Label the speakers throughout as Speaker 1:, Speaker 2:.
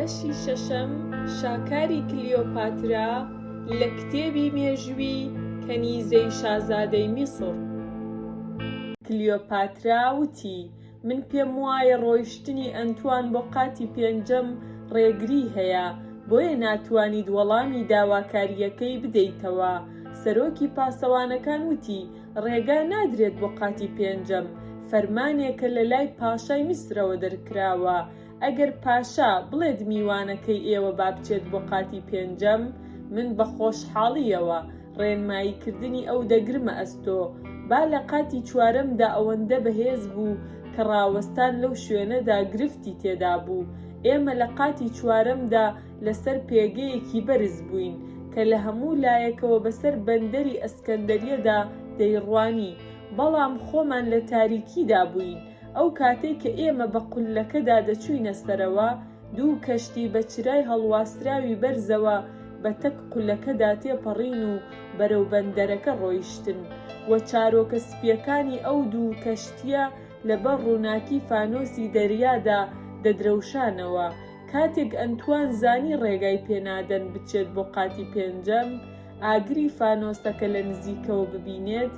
Speaker 1: بەشی شەشەم شاکاری کلیۆپاترا لە کتێبی مێژووی کەنیزەی شازادەی میسر. کلیۆپاترا وتی: من پێم وایە ڕۆیشتنی ئەنتوان بۆ قاتی پێنجەم ڕێگری هەیە، بۆیە ناتوانیت وەڵامی داواکاریەکەی بدەیتەوە. سەرۆکی پاسەوانەکان وتی: ڕێگا نادرێت بۆ قاتی پێنجەم، فەرمانێکە لە لای پاشای میسرەوە دەرکراوە. ئەگەر پاشا بڵێت میوانەکەی ئێوە با بچێت بۆ قاتی پێنجەم، من بە خۆشحاڵیەوە ڕێنماییکردنی ئەو دەگرمە ئەستۆ. با لە قاتی چوارەمدا ئەوەندە بەهێز بوو کە ڕاوەستان لەو شوێنەدا گرفتی تێدا بوو. ئێمە لە قاتی چوارەمدا لەسەر پێگەیەکی بەرز بووین کە لە هەموو لایەکەوە بەسەر بەندەری ئەسکەندەریەدا دەیڕوانی، بەڵام خۆمان لە تاریکیدا بووین. ئەو کاتێک کە ئێمە بە قولەکەدا دەچووینە سەرەوە، دوو کەشتی بە چرای هەڵواستراوی بەرزەوە بە تەک قولەکەدا تێپەڕین و بەرەو بەندەرەکە ڕۆیشتن، و چارۆکە سپیەکانی ئەو دوو کەشتیە لەبەر ڕووناکی فانۆسی دەریادا دەدرەوشانەوە. کاتێک ئەنتوان زانی ڕێگای پێنادەن بچێت بۆ قاتی پێنجەم، ئاگری فانۆسەکە لە نزیکەوە ببینێت،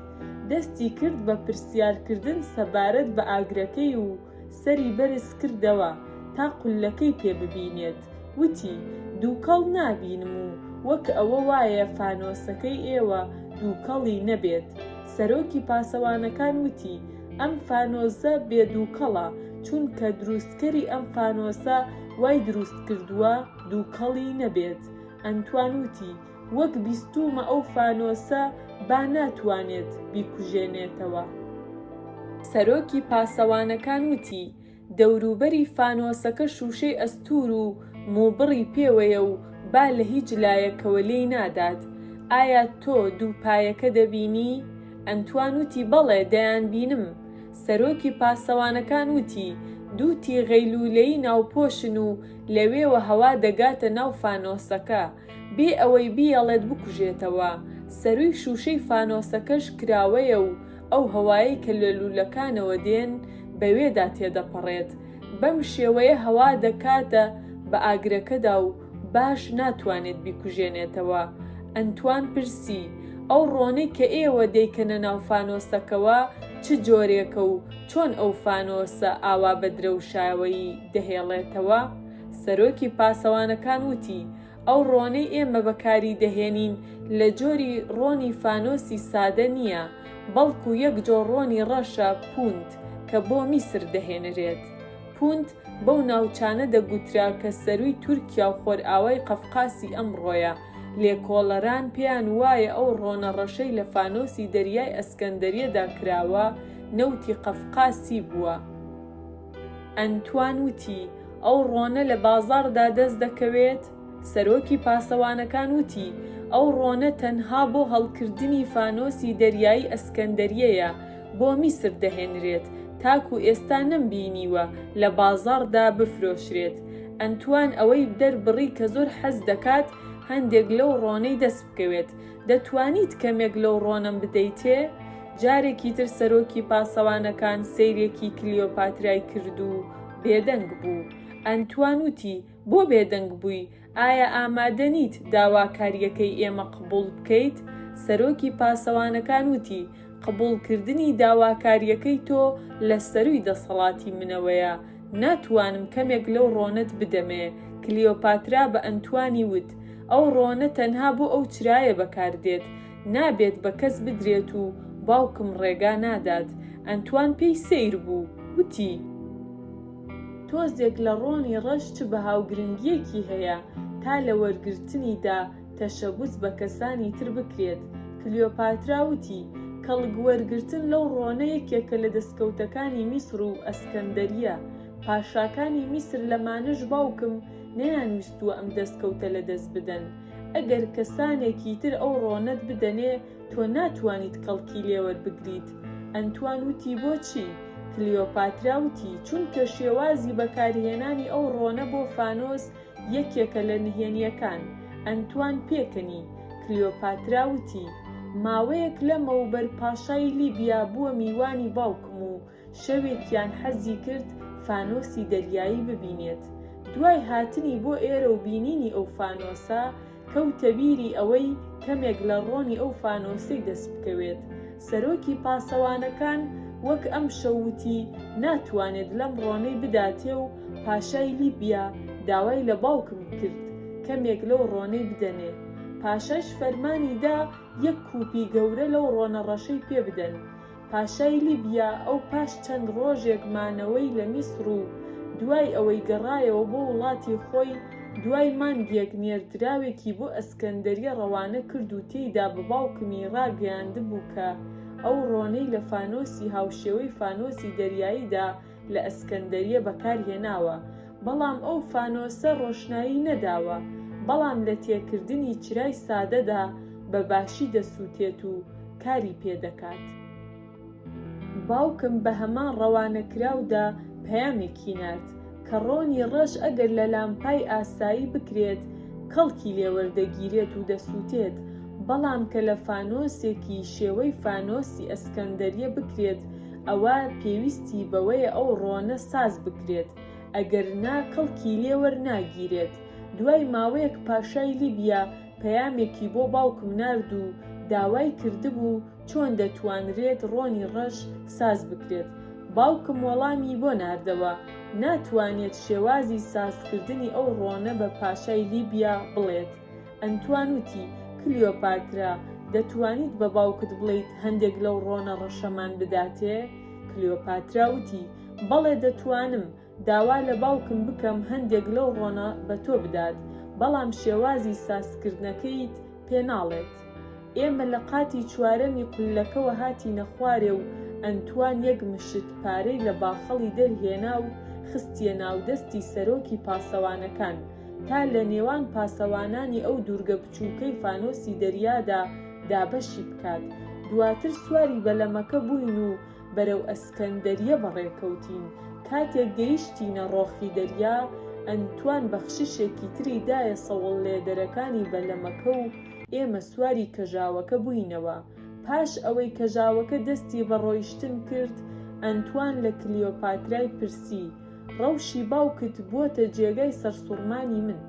Speaker 1: دەستی کرد بە پرسیارکردن سەبارەت بە ئاگرەکەی و سەری بەرز کردەوە تا قولەکەی پێ ببینێت. وتی: دووکەڵ نابینم و وەک ئەوە وایە فانۆسەکەی ئێوە دووکەڵی نەبێت. سەرۆکی پاسەوانەکان وتی: ئەم فانۆسە بێدووکەڵە، چونکە دروستکەری ئەم فانۆسە وای دروست کردووە دووکەڵی نەبێت. ئەنتوان وتی: وەک بیستومە ئەو فانۆسە با ناتوانێت بیکوژێنێتەوە. سەرۆکی پاسەوانەکان وتی: دەوروبەری فانۆسەکە شوشەی ئەستور و مووبڕی پێوەیە و با لە هیچ لایەکەوە لێی نادات. ئایا تۆ دووپایەکە دەبینی؟ ئەنتوان وتی: بەڵێ، دەیان بینم. سەرۆکی پاسەوانەکان وتی: دوو تیغەی لولەیی ناوپۆشن و لەوێوە هەوا دەگاتە ناو فانۆسەکە بێ ئەوەی بیەڵێت بکوژێتەوە. سەرووی شوشەی فانۆسەکەش کراوەیە و ئەو هەوایی کە لە لولەکانەوە دێن بەوێدا تێدەپەڕێت. بەم شێوەیە هەوا دەکاتە بە ئاگرەکەدا و باش ناتوانێت بیکوژێنێتەوە. ئەنتوان پرسی: ئەو ڕۆنەی کە ئێوە دەیکەنە ناو فانۆسەکەوە چ جۆرێکە و چۆن ئەو فانۆسە ئاوا بە درەوشاوەیی دەهێڵێتەوە؟ سەرۆکی پاسەوانەکان وتی: ئەو ڕۆنەی ئێمە بەکاری دەهێنین لە جۆری ڕۆنی فانۆسی سادە نییە، بەڵکو یەک جۆر ڕۆنی ڕەشە پوند کە بۆ میسر دەهێنرێت. پوند بەو ناوچانە دەگوترا کە سەرووی تورکیا و خۆرئاوای قەفقاسی ئەمڕۆیە. لێکۆڵەران پێیان وایە ئەو ڕۆنە ڕەشەی لە فانۆسی دەریای ئەسکەندەریەدا کراوە نەوتی قەفقاسی بووە. ئەنتوان وتی: ئەو ڕۆنە لە بازاڕدا دەست دەکەوێت؟ سەرۆکی پاسەوانەکان وتی: ئەو ڕۆنە تەنها بۆ هەڵکردنی فانۆسی دەریایی ئەسکەندەریەیە، بۆ میسر دەهێنرێت، تاکو ئێستا نەمبینیوە لە بازاڕدا بفرۆشرێت. ئەنتوان ئەوەی دەربڕی کە زۆر حەز دەکات هەندێک لەو ڕۆنەی دەست بکەوێت. دەتوانیت کەمێک لەو ڕۆنەم بدەیتێ؟ جارێکی تر سەرۆکی پاسەوانەکان سەیرێکی کلیۆپاترای کرد و بێدەنگ بوو. ئەنتوان وتی: بۆ بێدەنگ بووی؟ ئایا ئامادە نیت داواکاریەکەی ئێمە قبوڵ بکەیت؟ سەرۆکی پاسەوانەکان وتی: قبوڵکردنی داواکاریەکەی تۆ لە سەرووی دەسەڵاتی منەوەیە، ناتوانم کەمێک لەو ڕۆنەت بدەمێ. کلیۆپاترا بە ئەنتوانی وت: ئەو ڕۆنە تەنها بۆ ئەو چرایە بەکاردێت، نابێت بە کەس بدرێت و باوکم ڕێگا نادات. ئەنتوان پێی سەیر بوو، وتی: تۆزێک لە ڕۆنی ڕەش چ بە هاوگرنگیەکی هەیە تا لە وەرگرتنیدا تەشەبوس بە کەسانی تر بکرێت. کلیۆپاترا وتی: کەڵگوەرگرتن لەو ڕۆنە یەکێکە لە دەستکەوتەکانی میسر و ئەسکەندەریە. پاشاکانی میسر لەمانەش باوکم نەیانویستووە ئەم دەستکەوتە لە دەست بدەن. ئەگەر کەسانێکی تر ئەو ڕۆنەت بدەنێ، تۆ ناتوانیت کەڵکی لێوەربگریت. ئەنتوان وتی: بۆچی؟ کلیۆپاترا وتی: چونکە شێوازی بەکارهێنانی ئەو ڕۆنە بۆ فانۆس یەکێکە لە نهێنیەکان. ئەنتوان پێکەنی. کلیۆپاترا وتی: ماوەیەک لەمەوبەر پاشای لیبیا بووە میوانی باوکم و شەوێکیان حەزی کرد فانۆسی دەریایی ببینێت. دوای هاتنی بۆ ئێرە و بینینی ئەو فانۆسە کەوتە بیری ئەوەی کەمێک لە ڕۆنی ئەو فانۆسەی دەست بکەوێت. سەرۆکی پاسەوانەکان وەک ئەم شەوتی ناتوانێت لەم ڕۆنەی بداتێ و پاشای لیبیا داوای لە باوکم کرد کەمێک لەو ڕۆنەی بدەنێ. پاشاش فەرمانیدا یەک کوپی گەورە لەو ڕۆنە ڕەشەی پێ بدەن. پاشای لیبیا ئەو پاش چەند ڕۆژێک مانەوەی لە میسر و دوای ئەوەی گەڕایەوە بۆ وڵاتی خۆی، دوای مانگێک نێردراوێکی بۆ ئەسکەندەریە ڕەوانە کرد و تێیدا بە باوکمی ڕاگەیاندبوو کە ئەو ڕۆنەی لە فانۆسی هاوشێوەی فانۆسی دەریاییدا لە ئەسکەندەریە بەکارهێناوە، بەڵام ئەو فانۆسە ڕۆشنایی نەداوە، بەڵام لە تێکردنی چرای سادەدا بە باشی دەسووتێت و کاری پێدەکات. باوکم بە هەمان ڕەوانەکراودا پەیامێکی نارد کە ڕۆنی ڕەش ئەگەر لە لامپای ئاسایی بکرێت کەڵکی لێوەردەگیرێت و دەسووتێت، بەڵام کە لە فانۆسێکی شێوەی فانۆسی ئەسکەندەریە بکرێت ئەوە پێویستی بەوەیە ئەو ڕۆنە ساز بکرێت، ئەگەرنا کەڵکی لێوەرناگیرێت. دوای ماوەیەک پاشای لیبیا پەیامێکی بۆ باوکم نارد و داوای کردبوو چۆن دەتوانرێت ڕۆنی ڕەش ساز بکرێت. باوکم وەڵامی بۆ ناردەوە ناتوانێت شێوازی سازکردنی ئەو ڕۆنە بە پاشای لیبیا بڵێت. ئەنتوان وتی کلیۆپاترا دەتوانیت بە باوکت بڵێیت هەندێک لەو ڕۆنە ڕەشەمان بداتێ؟ کلیۆپاترا وتی بەڵێ دەتوانم داوا لە باوکم بکەم هەندێک لەو ڕۆنە بە تۆ بدات، بەڵام شێوازی سازکردنەکەیت پێناڵێت. ئێمە لە قاتی چوارەمی قولەکەوە هاتینە خوارێ و ئەنتوان یەک مشت پارەی لە باخەڵی دەرهێنا و خستیە ناودەستی سەرۆکی پاسەوانەکان تا لە نێوان پاسەوانانی ئەو دوورگە بچووکەی فانۆسی دەریادا دابەشی بکات. دواتر سواری بەلەمەکە بووین و بەرەو ئەسکەندەریە بەڕێکەوتین. کاتێک گەیشتینە ڕۆخی دەریا، ئەنتوان بەخششێکی تری دایە سەوڵ لێدەرەکانی بەلەمەکە و ئێمە سواری کەژاوەکە بووینەوە. پاش ئەوەی کەژاوەکە دەستی بە ڕۆیشتن کرد، ئەنتوان لە کلیۆپاترای پرسی ڕەوشی باوکت بووەتە جێگای سەرسوڕمانی من؟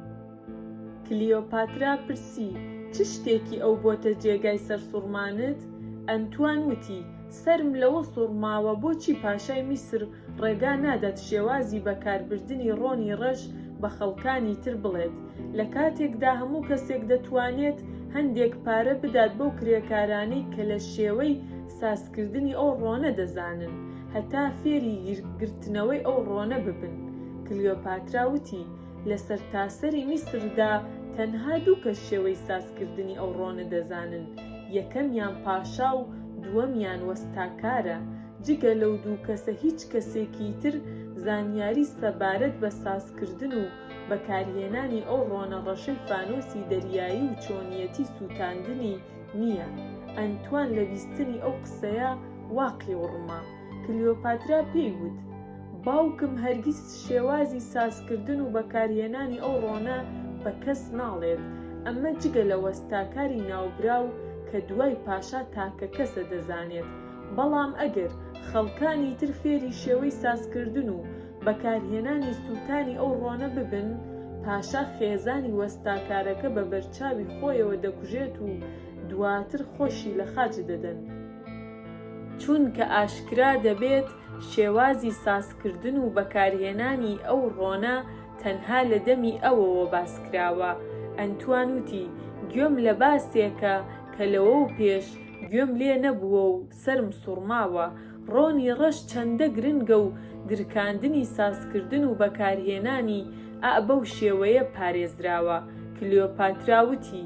Speaker 1: کلیۆپاترا پرسی چ شتێکی ئەو بۆتە جێگای سەرسوڕمانت؟ ئەنتوان وتی سەرم لەوە سوڕماوە بۆچی پاشای میسر ڕێگا نادات شێوازی بەکاربردنی ڕۆنی ڕەش بە خەڵکانی تر بڵێت، لە کاتێکدا هەموو کەسێک دەتوانێت هەندێک پارە بدات بەو کرێکارانەی کە لە شێوەی سازکردنی ئەو ڕۆنە دەزانن هەتا فێری گرتنەوەی ئەو ڕۆنە ببن. کلیۆپاترا وتی لە سەرتاسەری میسردا تەنها دوو کەس شێوەی سازکردنی ئەو ڕۆنە دەزانن، یەکەمیان پاشا و دووەمیان وەستاکارە. جگە لەو دوو کەسە هیچ کەسێکی تر زانیاری سەبارەت بە سازکردن و بەکارهێنانی ئەو ڕۆنە ڕەشەی فانۆسی دەریایی و چۆنیەتی سووتاندنی نییە. ئەنتوان لە بیستنی ئەو قسەیە واقعی وڕما. کلیۆپاترا پێی وت باوکم هەرگیز شێوازی سازکردن و بەکارهێنانی ئەو ڕۆنە بە کەس ناڵێت، ئەمە جگە لە وەستاکاری ناوبراو کە دوای پاشا تاکە کەسە دەزانێت، بەڵام ئەگەر خەڵکانی تر فێری شێوەی سازکردن و بەکارهێنانی سووتانی ئەو ڕۆنە ببن، پاشا خێزانی وەستاکارەکە بە بەرچاوی خۆیەوە دەکوژێت و دواتر خۆشی لە خاج دەدەن، چونکە ئاشکرا دەبێت شێوازی سازکردن و بەکارهێنانی ئەو ڕۆنە تەنها لە دەمی ئەوەوە باسکراوە. ئەنتوان وتی گوێم لە باسێکە کە لەوە و پێش گوێم لێ نەبووە و سەرم سوڕماوە. ڕۆنی ڕەش چەندە گرنگە و درکاندنی سازکردن و بەکارهێنانی بەو شێوەیە پارێزراوە. کلیۆپاترا وتی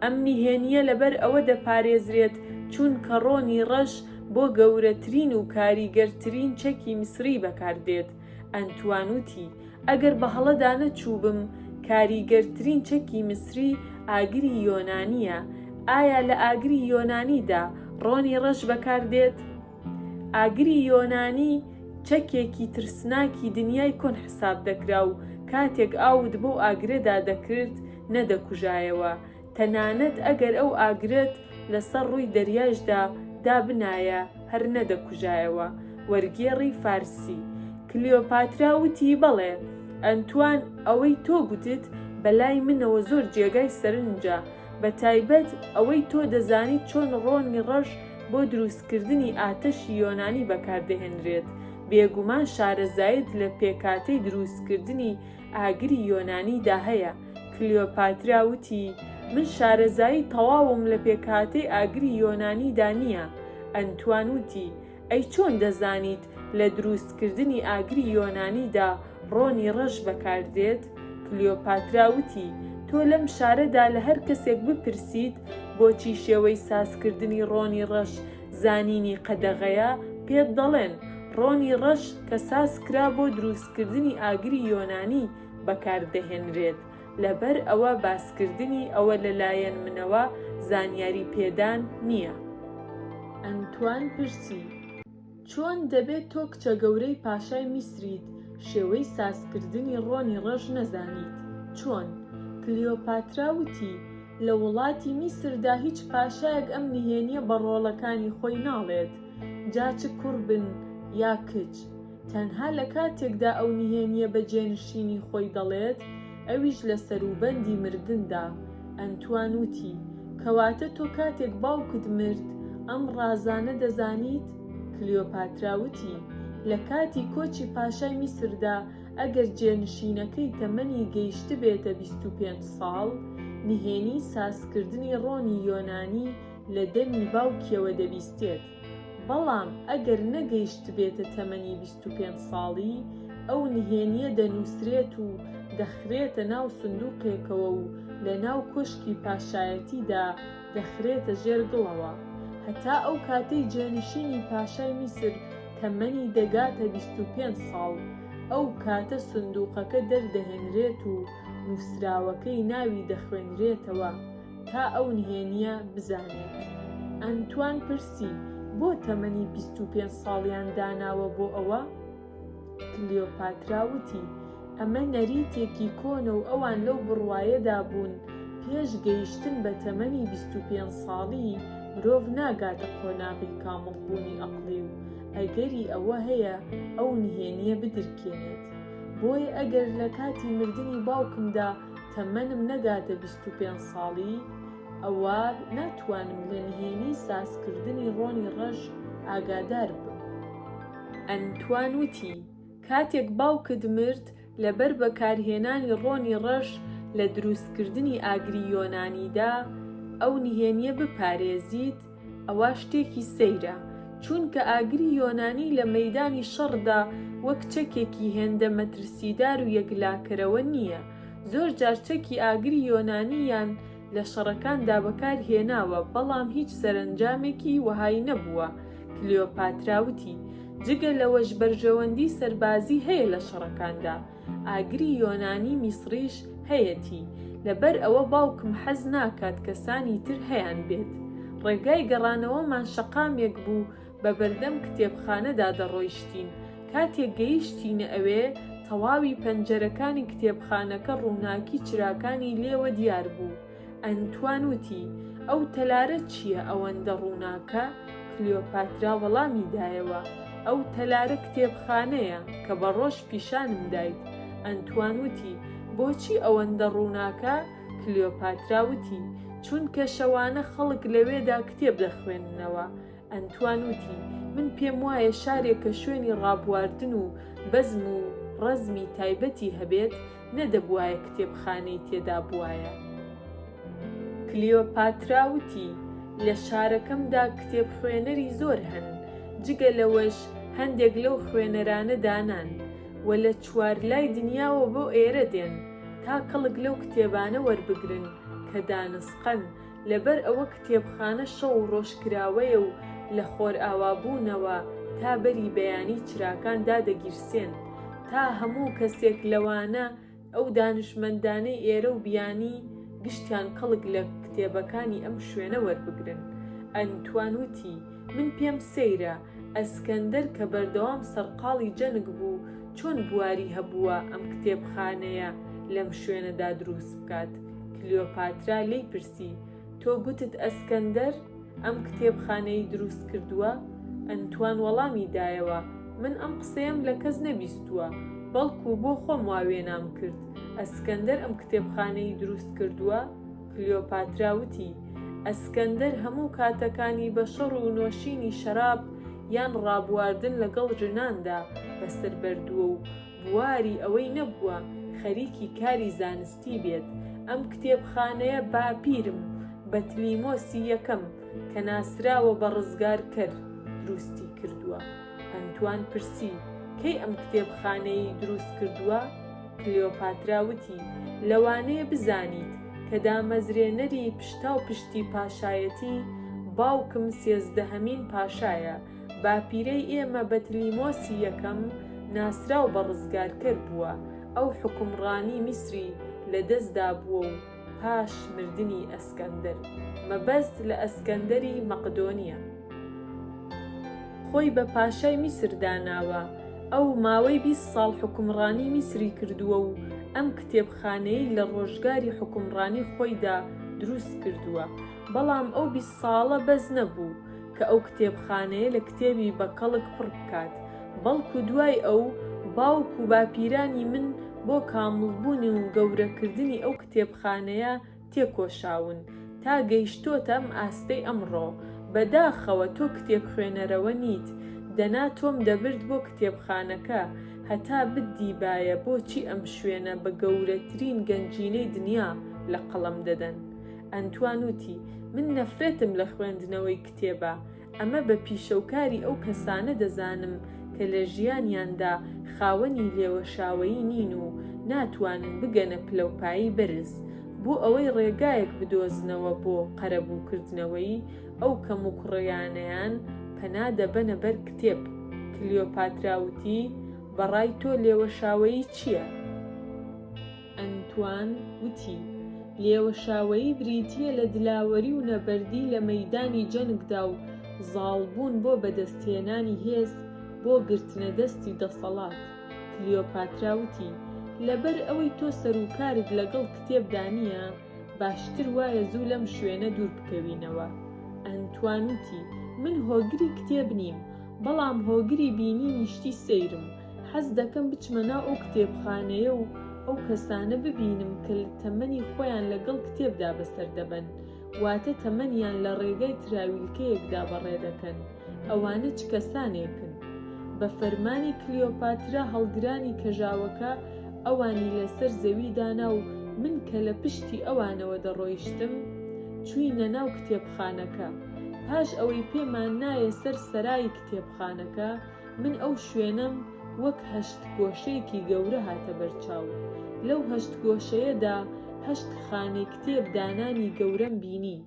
Speaker 1: ئەم میهێنیە لەبەر ئەوە دەپارێزرێت چونکە ڕۆنی ڕەش بۆ گەورەترین و کاریگەرترین چەکی میسری بەکاردێت. ئەنتوان وتی ئەگەر بە هەڵەدا نەچووبم کاریگەرترین چەکی میسری ئاگری یۆنانیە. ئایا لە ئاگری یۆنانیدا ڕۆنی ڕەش بەکاردێت؟ ئاگری یۆنانی چەکێکی ترسناکی دنیای کۆن حساب دەکرا و کاتێک ئاود بۆ ئاگرەدا دەکرد نەدەکوژایەوە، تەنانەت ئەگەر ئەو ئاگرێت لەسەر ڕووی دەریاشدا دابنایە هەر نەدەکوژایەوە. وەرگێڕی فارسی. کلیۆپاترا وتی بەڵێ ئەنتوان ئەوەی تۆ گوتت بەلای منەوە زۆر جێگای سەرنجە، بە تایبەت ئەوەی تۆ دەزانیت چۆن ڕۆنی ڕەش بۆ دروستکردنی ئاتەشی یۆنانی بەکاردەهێنرێت. بێگومان شارەزایت لە پێکاتەی دروستکردنی ئاگری یۆنانیدا هەیە. کلیۆپاترا وتی: من شارەزایی تەواوم لە پێکاتەی ئاگری یۆنانیدا نییە. ئەنتوان وتی: ئەی چۆن دەزانیت لە دروستکردنی ئاگری یۆنانیدا ڕۆنی ڕەش بەکاردێت؟ کلیۆپاترا وتی: تۆ لەم شارەدا لە هەر کەسێک بپرسیت بۆچی شێوەی سازکردنی ڕۆنی ڕەش زانینی قەدەغەیە، پێت دەڵێن ڕۆنی ڕەش کە سازکرا بۆ دروستکردنی ئاگری یۆنانی بەکاردەهێنرێت. لەبەر ئەوە باسکردنی ئەوە لەلایەن منەوە زانیاری پێدان نییە. ئەنتوان پرسی: چۆن دەبێت تۆ کچە گەورەی پاشای میسریت شێوەی سازکردنی ڕۆنی ڕەش نەزانیت؟ چۆن؟ کلیۆپاترا وتی: لە وڵاتی میسردا هیچ پاشایەک ئەم نهێنیە بە ڕۆڵەکانی خۆی ناڵێت، جا چ کوڕ بن یا کچ، تەنها لە کاتێکدا ئەو نهێنیە بە جێنشینی خۆی دەڵێت، ئەویش لە سەروبەندی مردندا. ئەنتوان وتی: کەواتە تۆ کاتێک باوکت مرد ئەم ڕازانە دەزانیت؟ کلیۆپاترا وتی: لە کاتی کۆچی پاشای میسردا ئەگەر جێنشینەکەی تەمەنی گەیشت بێتە 25 ساڵ، نهێنی سازکردنی ڕۆنی یۆنانی لە دەمی باوکیەوە دەبیستێت. بەڵام ئەگەر نەگەیشت بێتە تەمەنی 25 ساڵی، ئەو نهێنیە دەنووسرێت و دەخرێتە ناو سندوقێکەوە و لە ناو کۆشکی پاشایەتیدا دەخرێتە ژێر گڵەوە. هەتا ئەو کاتەی جێنشینی پاشای میسر تەمەنی دەگاتە 25 ساڵ، ئەو کاتە سندوقەکە دەردەهێنرێت و نووسراوەکەی ناوی دەخوێنرێتەوە تا ئەو نهێنیە بزانێت. ئەنتوان پرسی: بۆ تەمەنی 25 ساڵیان داناوە بۆ ئەوە؟ کلیۆپاترا وتی: ئەمە نەریتێکی کۆنە و ئەوان لەو بڕوایەدا بوون پێش گەیشتن بە تەمەنی 25 ساڵی مرۆڤ ناگاتە قۆناغی کامڵبوونی ئەقڵی و ئەگەری ئەوە هەیە ئەو نهێنیە بدرکێنێت. بۆیە ئەگەر لە کاتی مردنی باوکمدا تەمەنم نەگاتە 25 ساڵی، ئەوە ناتوانم لە نهێنی سازکردنی ڕۆنی ڕەش ئاگادار بم. ئەنتوان وتی: کاتێک باوکت مرد لەبەر بەکارهێنانی ڕۆنی ڕەش لە دروستکردنی ئاگری یۆنانیدا ئەو نهێنیە بپارێزیت، ئەوە شتێکی سەیرە، چونکە ئاگری یۆنانی لە مەیدانی شەڕدا وەک چەکێکی هێندە مەترسیدار و یەکلاکەرەوە نییە. زۆر جار چەکی ئاگری یۆنانییان لە شەڕەکاندا بەکارهێناوە، بەڵام هیچ سەرنجامێکی وەهای نەبووە. کلیۆپاترا وتی: جگە لەوەش بەرژەوەندی سەربازی هەیە لە شەڕەکاندا، ئاگری یۆنانی میسریش هەیەتی، لەبەر ئەوە باوکم حەز ناکات کەسانی تر هەیان بێت. ڕێگای گەڕانەوەمان شەقامێک بوو، بە بەردەم کتێبخانەدا دەڕۆیشتین. کاتێک گەیشتینە ئەوێ، تەواوی پەنجەرەکانی کتێبخانەکە ڕووناکی چراکانی لێوە دیار بوو. ئەنتوان وتی: ئەو تەلارە چییە ئەوەندە ڕووناکە؟ کلیۆپاترا وەڵامی دایەوە: ئەو تەلارە کتێبخانەیە کە بە ڕۆژ پیشانم دایت. ئەنتوان وتی: بۆچی ئەوەندە ڕووناکە؟ کلیۆپاترا وتی: چونکە شەوانە خەڵک لەوێدا کتێب دەخوێننەوە. ئەنتوان وتی: من پێم وایە شارێکە شوێنی ڕابواردن و بەزم و ڕەزمی تایبەتی هەبێت، نەدەبوایە کتێبخانەی تێدا بوایە. کلیۆپاترا وتی: لە شارەکەمدا کتێب خوێنەری زۆر هەن، جگە لەوەش هەندێک لەو خوێنەرانە دانان و لە چوارلای دنیاوە بۆ ئێرە دێن تا کەڵک لەو کتێبانە وەربگرن کە دانسقەن، لەبەر ئەوە کتێبخانە شەو ڕۆژکراوەیە و لە خۆرئاوابوونەوە تا بەری بەیانی چراکان دادەگیرسێن تا هەموو کەسێک لەوانە ئەو دانشمەندانەی ئێرە و بیانی گشتیان کەڵک لە کتێبەکانی ئەم شوێنە وەربگرن. ئەنتوان وتی: من پێم سەیرە ئەسکەندەر کە بەردەوام سەرقاڵی جەنگ بوو چۆن بواری هەبووە ئەم کتێبخانەیە لەم شوێنەدا دروست بکات. کلیۆپاترا لێی پرسی: تۆ گوتت ئەسکەندەر ئەم کتێبخانەی دروست کردووە؟ ئەنتوان وەڵامی دایەوە: من ئەم قسەیەم لە کەس نەبیستووە، بەڵکو بۆ خۆم واوێنام کرد. ئەسکەندەر ئەم کتێبخانەی دروست کردووە؟ کلیۆپاترا وتی: ئەسکەندەر هەموو کاتەکانی بە شەڕ و نۆشینی شەراب یان ڕابواردن لەگەڵ ژناندا بەسەر بردووە و بواری ئەوەی نەبووە خەریکی کاری زانستی بێت. ئەم کتێبخانەیە باپیرم بەتلیمۆسی یەکەم کە ناسراوە بە ڕزگارکەر دروستی کردووە. ئەنتوان پرسی: کەی ئەم کتێبخانەی دروست کردووە؟ کلیۆپاترا وتی: لەوانەیە بزانیت کە دامەزرێنەری پشتا و پشتی پاشایەتی باوکم 13هەمین پاشایە. باپیرەی ئێمە بەتلیمۆسی یەکەم ناسراو بە ڕزگارکەر بووە. ئەو حکومڕانی میسری لەدەستدا بووە و پاش مردنی ئەسکەندەر مەبەست لە ئەسکەندەری مەقدۆنیە خۆی بە پاشای میسر داناوە. ئەو ماوەی 20 ساڵ حکومڕانی میسری کردووە و ئەم کتێبخانەی لە ڕۆژگاری حکومڕانی خۆیدا دروست کردووە. بەڵام ئەو 20 ساڵە بەز نەبوو کە ئەو کتێبخانەیە لە کتێبی بە کەڵک پڕ بکات، بەڵکو دوای ئەو باوک و باپیرانی من بۆ کامڵبوونی و گەورەکردنی ئەو کتێبخانەیە تێکۆشاون تا گەیشتۆتە ئەم ئاستەی ئەمڕۆ. بەداخەوە تۆ کتێب خوێنەرەوە نیت، دەنا تۆم دەبرد بۆ کتێبخانەکە هەتا بدیبایە بۆچی ئەم شوێنە بە گەورەترین گەنجینەی دنیا لە قەڵەم دەدەن. ئەنتوان وتی: من نەفرەتم لە خوێندنەوەی کتێبە. ئەمە بە پیشەوکاری ئەو کەسانە دەزانم کە لە ژیانیاندا خاوەنی لێوەشاوەیی نین و ناتوانن بگەنە پلەپایی بەرز بۆ ئەوەی ڕێگایەک بدۆزنەوە بۆ قەرەبووکردنەوەی ئەو کەم و کوڕیانەیان پەنا دەبەنە بەر کتێب. کلیۆپاترا وتی: بەڕای تۆ لێوەشاوەیی چییە؟ ئەنتوان وتی: لێوەشاوەیی بریتیە لە دلاوەری و نەبەردی لە مەیدانی جەنگدا و زاڵبوون بۆ بەدەستهێنانی هێز بۆ گرتنە دەستی دەسەڵات. کلیۆپاترا وتی: لەبەر ئەوەی تۆ سەرروکارت لەگەڵ کتێبدا نییە، باشتر وایە زوو لەم شوێنە دوور بکەوینەوە. ئەنتوان وتی: من هۆگری کتێب نیم، بەڵام هۆگری بینینی شتی سەیرم. حەز دەکەم بچمە ناو ئەو کتێبخانەیە و ئەو کەسانە ببینم کە تەمەنی خۆیان لەگەڵ کتێبدا بەسەر دەبەن، واتە تەمەنیان لە ڕێگای تراویلکەیەکدا بەڕێ دەکەن. ئەوانە چ کەسانێکن؟ بە فەرمانی کلیۆپاترا هەڵگرانی کەژاوەکە ئەوانی لەسەر زەوی دانا و من کە لە پشتی ئەوانەوە دەڕۆیشتم چووینە ناو کتێبخانەکە. پاش ئەوەی پێمان نایە سەر سەرای کتێبخانەکە، من ئەو شوێنەم وەک هەشت گۆشەیەکی گەورە هاتە بەرچاو. لەو هەشت گۆشەیەدا 8 خانەی کتێب دانانی گەورەم بینی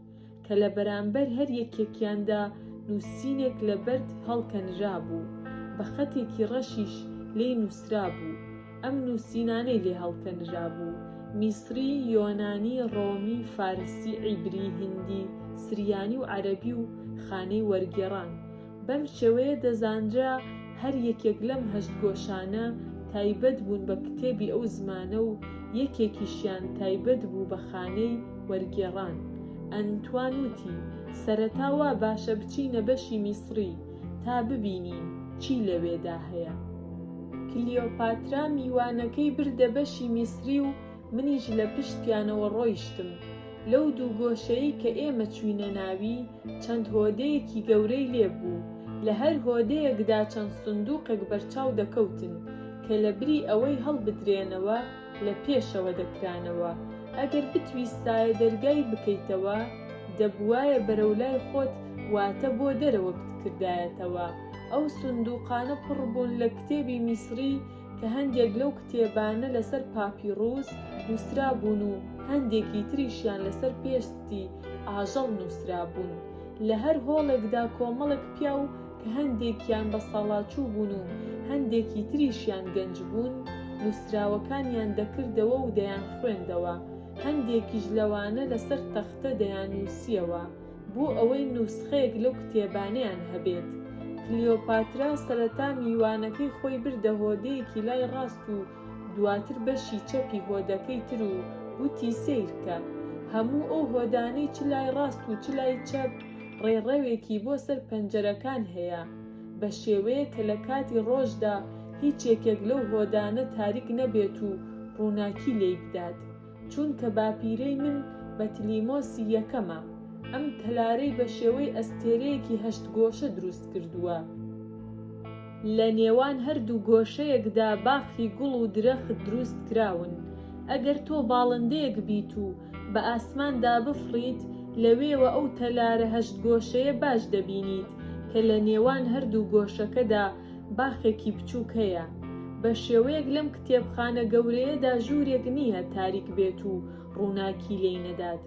Speaker 1: کە لە بەرامبەر هەر یەکێکیاندا نووسینێک لە بەرد هەڵکەنرا بوو، بە خەتێکی ڕەشیش لێی نووسرا بوو. ئەم نووسینانەی لێ هەڵکەنرا بوو: میسری، یۆنانی، ڕۆمی، فارسی، عیبری، هیندی، سریانی و عەرەبی و خانەی وەرگێڕان. بەم شێوەیە دەزانرا هەر یەکێک لەم 8 گۆشانە تایبەت بوون بە کتێبی ئەو زمانە و یەکێکیشیان تایبەت بوو بە خانەی وەرگێڕان. ئەنتوان وتی: سەرەتا وا باشە بچینە بەشی میسری تا ببینین چی لەوێدا هەیە. کلیۆپاترا میوانەکەی بردە بەشی میسری و منیش لە پشتیانەوە ڕۆیشتم. لەو دوو گۆشەیی کە ئێمە چوینە ناوی چەند هۆدەیەکی گەورەی لێبوو. لە هەر هۆدەیەکدا چەند سندووقێک بەرچاو دەکەوتن کە لە بری ئەوەی هەڵبدرێنەوە لە پێشەوە دەکرانەوە. ئەگەر بتویستایە دەرگای بکەیتەوە دەبوایە بەرەولای خۆت، واتە بۆ دەرەوە بتکردایەتەوە. ئەو سندووقانە پڕ بوون لە کتێبی میسری کە هەندێک لەو کتێبانە لەسەر پاپیڕوس نووسرا بوون و هەندێکی تریشیان لەسەر پێشتی ئاژەڵ نووسرا بوون. لە هەر هۆڵێکدا کۆمەڵێک پیا و کە هەندێکیان بە ساڵاچوو بوون و هەندێکی تریشیان گەنج بوون نووسراوەکانیان دەکردەوە و دەیان خوێندەوە. هەندێکیش لەوانە لەسەر تەختە دەیان نووسیەوە بۆ ئەوەی نوسخەیەک لەو کتێبانەیان هەبێت. کلیۆپاترا سەرەتا میوانەکەی خۆی بردە هۆدەیەکی لای ڕاست و دواتر بەشی چەپی هۆدەکەی تر و وتی سەیرکە. هەموو ئەو هۆدانەی چ لای ڕاست و چ لای چەپ ڕێڕەوێکی بۆ سەر پەنجەرەکان هەیە، بە شێوەیە کە لە کاتی ڕۆژدا هیچ یەکێک لەو هۆدانە تاریک نەبێت و ڕووناکی لێی بدات، چونکە باپیرەی من بەتلیمۆسی یەکەمە. ئەم تەلارەی بە شێوەی ئەستێرەیەکی هەشت گۆشە دروست کردووە. لە نێوان هەردوو گۆشەیەکدا باخی گوڵ و درەخت دروست کراون. ئەگەر تۆ باڵندەیەک بیت و بە ئاسماندا بفڕیت، لەوێوە ئەو تەلارە هەشت گۆشەیە باش دەبینیت کە لە نێوان هەردوو گۆشەکەدا باخێکی بچووک هەیە. بە شێوەیەک لەم کتێبخانە گەورەیەدا ژوورێک نییە تاریک بێت و ڕووناکی لێی نەدات.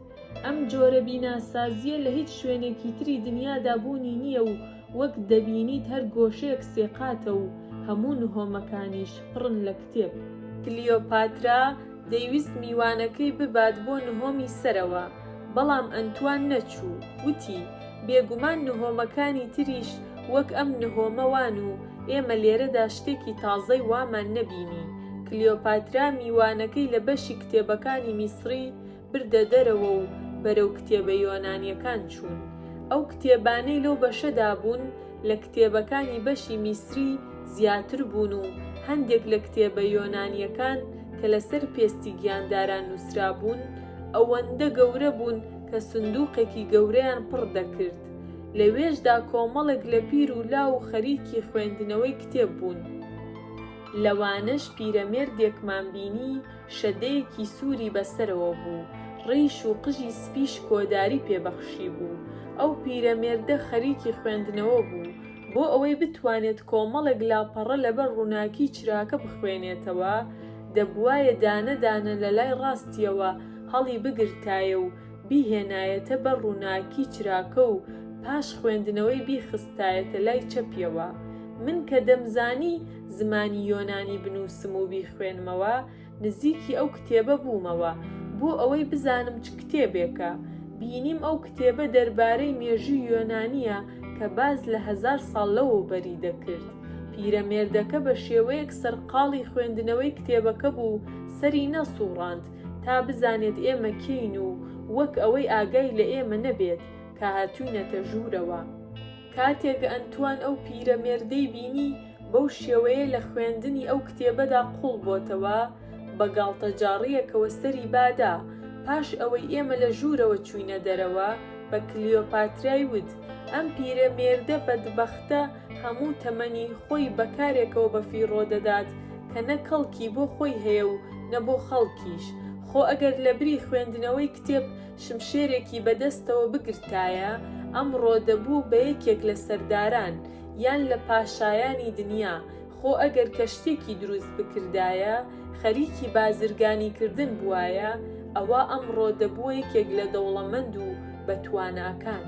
Speaker 1: ئەم جۆرە بیناسازیە لە هیچ شوێنێکی تری دنیادا بوونی نییە و وەک دەبینیت هەر گۆشەیەک سێقاتە و هەموو نهۆمەکانیش پڕن لە کتێب. کلیۆپاترا دەیویست میوانەکەی ببات بۆ نهۆمی سەرەوە، بەڵام ئەنتوان نەچوو. وتی بێگومان نهۆمەکانی تریش وەک ئەم نهۆمەوان و ئێمە لێرەدا شتێکی تازەی وامان نەبینی. کلیۆپاترا میوانەکەی لە بەشی کتێبەکانی میسری بردە دەرەوە و بەرەو کتێبە یۆنانیەکان چوون. ئەو کتێبانەی لەو بەشەدا بوون لە کتێبەکانی بەشی میسری زیاتر بوون و هەندێک لە کتێبە یۆنانیەکان کە لەسەر پێستی گیانداران نووسرا بوون ئەوەندە گەورە بوون کە سندووقێکی گەورەیان پڕ دەکرد. لەوێشدا کۆمەڵێک لە پیر و لاو و خەریکی خوێندنەوەی کتێب بوون. لەوانەش پیرەمێردێکمان بینی شەدەیەکی سووری بەسەرەوە بوو، ڕیش و قژی سپیش کۆداری پێبەخشی بوو. ئەو پیرەمێردە خەریکی خوێندنەوە بوو بۆ ئەوەی بتوانێت کۆمەڵێک لاپەڕە لەبەر ڕووناکی چراکە بخوێنێتەوە. دەبوایە دانە لە لای ڕاستیەوە هەڵی بگرتایە و بیهێنایەتە بەر ڕووناکی چراکە و پاش خوێندنەوەی بیخستایەتە لای چەپیەوە. من کە دەمزانی زمانی یۆنانی بنووسم و بیخوێنمەوە، نزیکی ئەو کتێبە بوومەوە بۆ ئەوەی بزانم چ کتێبێکە. بینیم ئەو کتێبە دەربارەی مێژووی یۆنانیە کە باز لە 1000 ساڵ لەوەبەری دەکرد. پیرەمێردەکە بە شێوەیەک سەرقاڵی خوێندنەوەی کتێبەکە بوو، سەری نەسووڕاند تا بزانێت ئێمە کەین و وەک ئەوەی ئاگای لە ئێمە نەبێت کە هاتوونەتە ژوورەوە. کاتێک ئەنتوان ئەو پیرەمێردەی بینی بەو شێوەیە لە خوێندنی ئەو کتێبەدا قوڵ بۆتەوە، بە گاڵتەجاڕیەکەوە سەری بادا. پاش ئەوەی ئێمە لە ژوورەوە چوینە دەرەوە، بە کلیۆپاترای وت ئەم پیرەمێردە بەدبەختە هەموو تەمەنی خۆی بەکارێکەوە بەفیڕۆ دەدات کە نە کەڵکی بۆ خۆی هەیە و نە بۆ خەڵکیش. خۆ ئەگەر لە بری خوێندنەوەی کتێب شمشێرێکی بەدەستەوە بگرتایە، ئەمڕۆ دەبوو بە یەکێک لە سەرداران یان لە پاشایانی دنیا. خۆ ئەگەر کەشتێکی دروست بکردایە، خەریکی بازرگانیکردن بووایە، ئەوە ئەمڕۆ دەبووە یەکێک لە دەوڵەمەند و بەتواناکان.